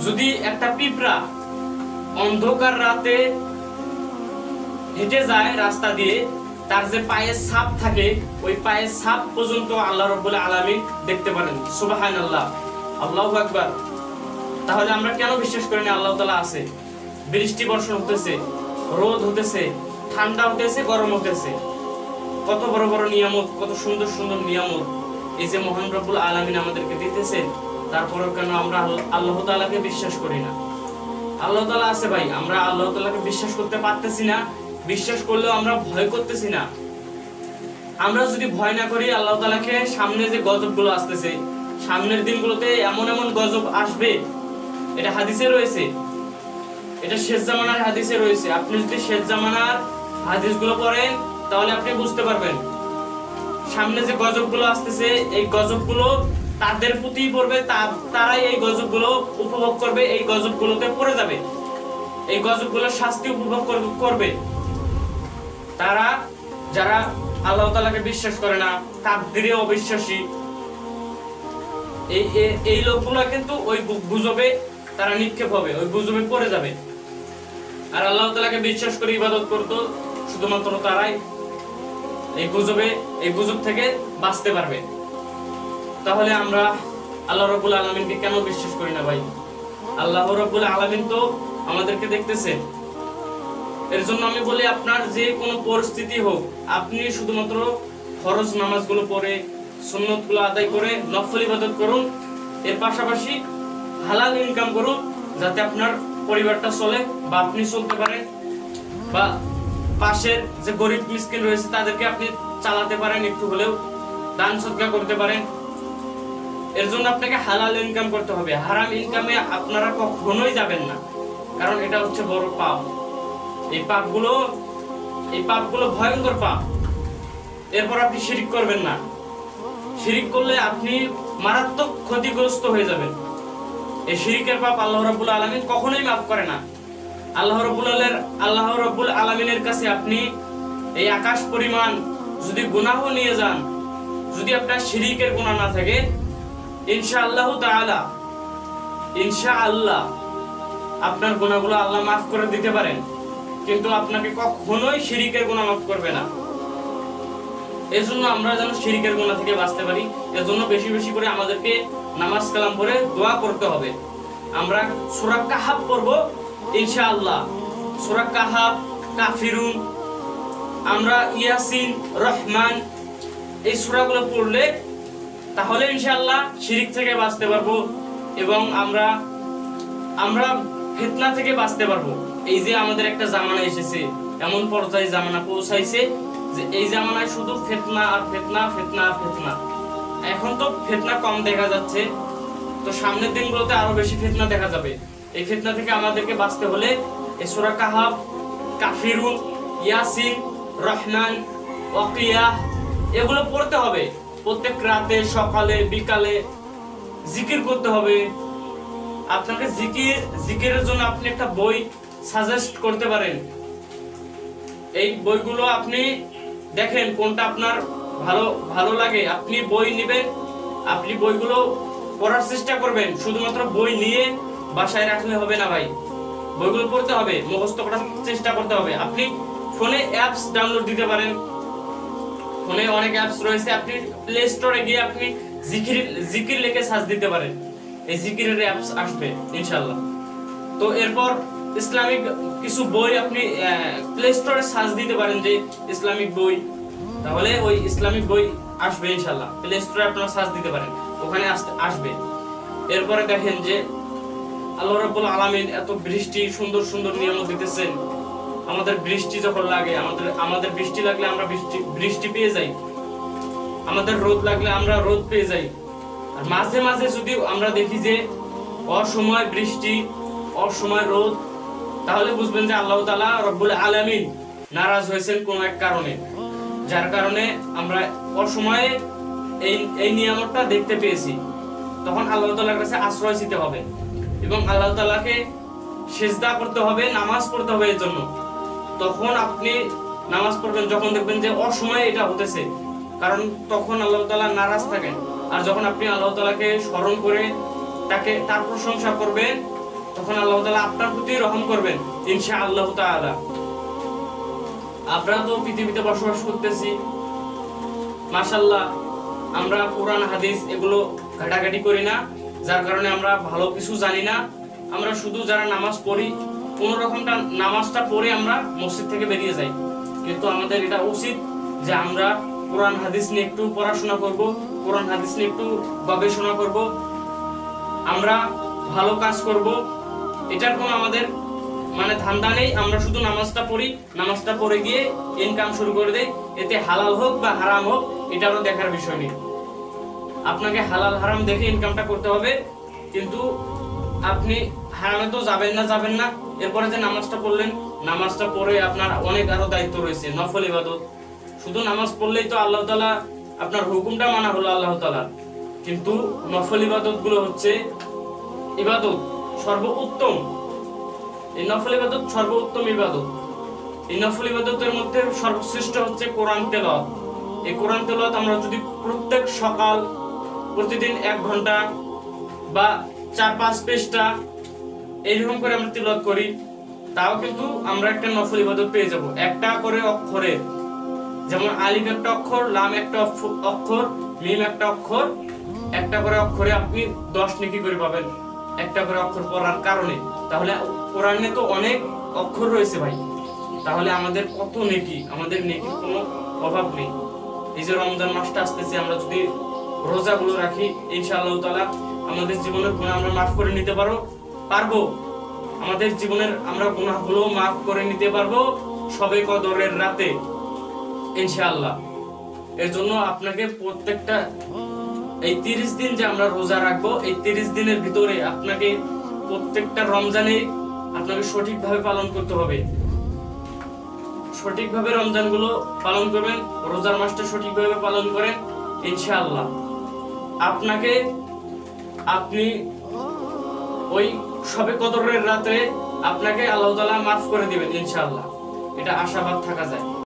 যদি একটা পিঁপড়া অন্ধকার রাতে হেঁটে যায় রাস্তা দিয়ে, তার যে পায়ের ছাপ থাকে ওই পায়ের ছাপ পর্যন্ত আল্লাহ রাব্বুল আলামিন দেখতে পারেন। সুবহানাল্লাহ, আল্লাহু আকবার। তাহলে আমরা কেন বিশ্বাস করি না আল্লাহ তাআলা আছে? বৃষ্টি বর্ষণ হতেছে, রোদ হতেছে, ঠান্ডা হতেছে, গরম হতেছে, কত বড় বড় নিয়ামত, কত সুন্দর সুন্দর নিয়ামত এই যে মহান রব্বুল আলামিন আমাদেরকে দিতেছে। তারপরেও কেন আমরা আল্লাহ তাআলাকে বিশ্বাস করি না? আল্লাহ তাআলা আছে ভাই, আমরা আল্লাহ তাআলাকে বিশ্বাস করতে পারতেছি না। বিশ্বাস করলেও আমরা ভয় করতেছি না। আমরা যদি ভয় না করি আল্লাহ তাআলাকে, সামনে যে গজবগুলো আসতেছে, সামনের দিনগুলোতে এমন এমন গজব আসবে, এটা হাদিসে রয়েছে, এটা শেষ জামানার হাদিসে রয়েছে। আপনি যদি শেষ জামানার হাদিসগুলো পড়েন তাহলে আপনি বুঝতে পারবেন সামনে যে গজবগুলো আসতেছে এই গজবগুলো তাদের প্রতি পড়বে, তারাই এই গজবগুলো উপভোগ করবে, এই গজবগুলোতে পড়ে যাবে, এই গজবগুলোর শাস্তি উপভোগ করবে তারা যারা আল্লাহ তাআলাকে বিশ্বাস করে না, তাকদীরে অবিশ্বাসী, এই লোকগুলো কিন্তু ওই গুজবে তারা নিক্ষেপ হবে, ওই গুজবে পড়ে যাবে। আর আল্লাহ তাআলাকে বিশ্বাস করে ইবাদত করতো শুধুমাত্র তারাই এই গুজব থেকে বাঁচতে পারবে। তাহলে আমরা আল্লাহ রাব্বুল আলামিনকে কেন বিশ্বাস করি না ভাই? আল্লাহ রাব্বুল আলামিন তো আমাদেরকে দেখতেছে। এর জন্য আমি বলি, আপনার যে কোনো পরিস্থিতি হোক, আপনি শুধুমাত্র ফরজ নামাজগুলো পড়ে, সুন্নতগুলো আদায় করে নফল ইবাদত করুন, এর পাশাপাশি হালাল ইনকাম করুন, যাতে আপনার পরিবারটা চলে বা আপনি চলতে পারেন, বা পাশের যে গরিব মিসকিন রয়েছে তাদেরকে আপনি চালাতে পারেন, একটু হলেও দান সদকা করতে পারেন। এর জন্য আপনাকে হালাল ইনকাম করতে হবে। হারাম ইনকামে আপনারা কখনোই যাবেন না, কারণ এটা হচ্ছে বড় পাপ। এই পাপগুলো ভয়ঙ্কর পাপ। এরপর আপনি শিরিক করবেন না। শিরিক করলে আপনি মারাত্মক ক্ষতিগ্রস্ত হয়ে যাবেন। এই শিরিকের পাপ আল্লাহ রাব্বুল আলামিন কখনোই মাফ করে না। আল্লাহ রাব্বুল আলামিনের কাছে আপনি এই আকাশ পরিমাণ যদি গুনাহ নিয়ে যান, যদি আপনার শিরিকের গুনাহ না থাকে, ইনশাআল্লাহু তাআলা ইনশাআল্লাহ আপনার গুনাহগুলো আল্লাহ মাফ করে দিতে পারেন, কিন্তু আপনাকে কখনোই শিরিকের গুনাহ মাফ করবে না। এজন্য আমরা যেন শিরিকের গুনাহ থেকে বাঁচতে পারি, এজন্য বেশি বেশি করে আমাদেরকে নামাজ কালাম পড়ে দোয়া করতে হবে। আমরা সূরা কাহাফ পড়ব ইনশাআল্লাহ, সূরা কাহাফ, কাফিরুন, আমরা ইয়াসিন, রহমান, এই সূরাগুলো পড়লে তাহলে ইনশাআল্লাহ শিরিক থেকে বাঁচতে পারবো এবং আমরা ফিতনা থেকে বাঁচতে পারবো। এই যে আমাদের একটা জামানা এসেছে, এমন পর্যায়ে জামানা পৌঁছাইছে যে এই জামানায় শুধু ফিতনা আর ফিতনা, ফিতনা আর ফিতনা। এখন তো ফিতনা কম দেখা যাচ্ছে, তো সামনের দিনগুলোতে আরো বেশি ফিতনা দেখা যাবে। এই ফিতনা থেকে আমাদেরকে বাঁচতে হলে এই সূরা কাহাফ, কাফিরুন, ইয়াসিন, রহমান, ওয়াকিয়া এগুলো পড়তে হবে। প্রত্যেক রাতে, সকালে, বিকালে জিকির করতে হবে। আপনাকে জিকিরের জন্য আপনি একটা বই সাজেস্ট করতে পারেন। এই বইগুলো আপনি দেখেন কোনটা আপনার ভালো লাগে, আপনি বই নেবেন, আপনি বইগুলো পড়ার চেষ্টা করবেন। শুধুমাত্র বই নিয়ে বাসায় রাখলে হবে না ভাই, বইগুলো পড়তে হবে, মুখস্থ করার চেষ্টা করতে হবে। আপনি ফোনে অ্যাপস ডাউনলোড দিতে পারেন, ফোনে অনেক অ্যাপস রয়েছে, আপনি প্লে স্টোরে গিয়ে আপনি জিকির লিখে সার্চ দিতে পারেন, এই জিকিরের অ্যাপস আসবে ইনশাআল্লাহ। তো এরপর ইসলামিক কিছু বই আপনি প্লে স্টোরে সার্চ দিতে পারেন যে ইসলামিক বই, তাহলে ওই ইসলামিক বই আসবে ইনশাআল্লাহ। প্লে স্টোরে আপনারা সার্চ দিতে পারেন, ওখানে আসবে। এরপরে দেখেন যে আল্লাহ রাব্বুল আলামিন এত বৃষ্টি, সুন্দর সুন্দর নিয়ামত দিতেছেন। আমাদের বৃষ্টি যখন লাগে, আমাদের বৃষ্টি লাগলে আমরা বৃষ্টি পেয়ে যাই, আমাদের রোদ লাগলে আমরা রোদ পেয়ে যাই। আর মাঝে মাঝে যদি আমরা দেখি যে অসময় বৃষ্টি, অসময় রোদ, তাহলে বুঝবেন যে আল্লাহ তাআলা রব্বুল আলামিন নারাজ হয়েছেন কোন এক কারণে, যার কারণে আমরা অসময়ে এই নিয়ামতটা দেখতে পেয়েছি। তখন আল্লাহ তাআলার কাছে আশ্রয় নিতে হবে এবং আল্লাহ তাআলাকে সিজদা করতে হবে, নামাজ পড়তে হবে। এর জন্য তখন আপনি নামাজ পড়বেন যখন দেখবেন যে অসময়ে এটা হতেছে, কারণ তখন আল্লাহ তাআলা নারাজ থাকেন। আর যখন আপনি আল্লাহ তাআলাকে স্মরণ করে তার প্রশংসা করবেন, তখন আল্লাহ তাআলা আপনার প্রতি রহম করবেন ইনশাআল্লাহ তাআলা। আমরা তো পৃথিবীতে বসবাস করতেছি, মাশাআল্লাহ আমরা কোরআন হাদিস এগুলো ঘাটাঘাটি করি না, যার কারণে আমরা ভালো কিছু জানি না। আমরা শুধু যারা নামাজ পড়ি কোন রকমটা নামাজটা পড়ে আমরা মসজিদ থেকে বেরিয়ে যাই, কিন্তু আমাদের এটা উচিত যে আমরা কোরআন হাদিস নিয়ে একটু পড়াশোনা করব, কোরআন হাদিস নিয়ে একটু গবেষণা করব, আমরা ভালো কাজ করব। এটার কোনো আমাদের মানে ধান্দা নেই। আমরা শুধু নামাজটা পড়ি, নামাজটা পড়ে গিয়ে ইনকাম শুরু করে দেই, এতে হালাল হোক বা হারাম হোক এটারও দেখার বিষয় নেই। আপনাকে হালাল হারাম দেখে ইনকামটা করতে হবে, কিন্তু আপনি হারামে তো যাবেন না। এরপরে যে নামাজটা পড়লেন, নামাজটা পড়ে আপনার অনেক আরো দায়িত্ব রয়েছে, নফল ইবাদত। শুধু নামাজ পড়লেই তো আল্লাহ তাআলা আপনার হুকুমটা মানা হলো আল্লাহ তাআলা, কিন্তু নফল ইবাদত গুলো হচ্ছে ইবাদত সর্বোত্তম। এই নফল ইবাদত সর্বোত্তম ইবাদত। এই নফল ইবাদতের মধ্যে সর্বশ্রেষ্ঠ হচ্ছে কোরআন তেলাওয়াত। এই কোরআন তেলাওয়াত আমরা যদি প্রত্যেক সকাল প্রতিদিন 1 ঘন্টা বা 4-5 পৃষ্ঠা এইরকম করে আমরা তেলাওয়াত করি, তাও কিন্তু আমরা একটা নফল ইবাদত পেয়ে যাব। একটা করে অক্ষরে, যেমন আলিফ একটা অক্ষর, লাম একটা অক্ষর, মিম একটা অক্ষর, একটা করে অক্ষরে আপনি 10 নেকি করে পাবেন একটা করে অক্ষর পড়ার কারণে। তাহলে কোরআনে তো অনেক অক্ষর রয়েছে ভাই, তাহলে আমাদের কত নেকি, আমাদের নেকির কোনো অভাব নেই। এই যে রমজান মাসটা আসতেছে, আমরা যদি রোজাগুলো রাখি ইনশাআল্লাহ তাআলা আমাদের জীবনের গুনাহ আমরা মাফ করে নিতে পারবো। আমাদের জীবনের আমরা গুনাহগুলো মাফ করে নিতে পারবো শবে কদরের রাতে ইনশাআল্লাহ। এর জন্য আপনাকে প্রত্যেকটা এই 30 দিন যে আমরা রোজা রাখবো, এই 30 দিনের ভিতরে আপনাকে প্রত্যেকটা রমজানে আপনাকে সঠিকভাবে পালন করতে হবে। সঠিকভাবে রমজানগুলো পালন করবেন, রোজার মাসটা সঠিকভাবে পালন করেন ইনশাআল্লাহ। আপনি ওই শবে কদরের রাতে আপনাকে আল্লাহ তাআলা মাফ করে দিবেন ইনশাআল্লাহ, এটা আশাবাদ থাকা যায়।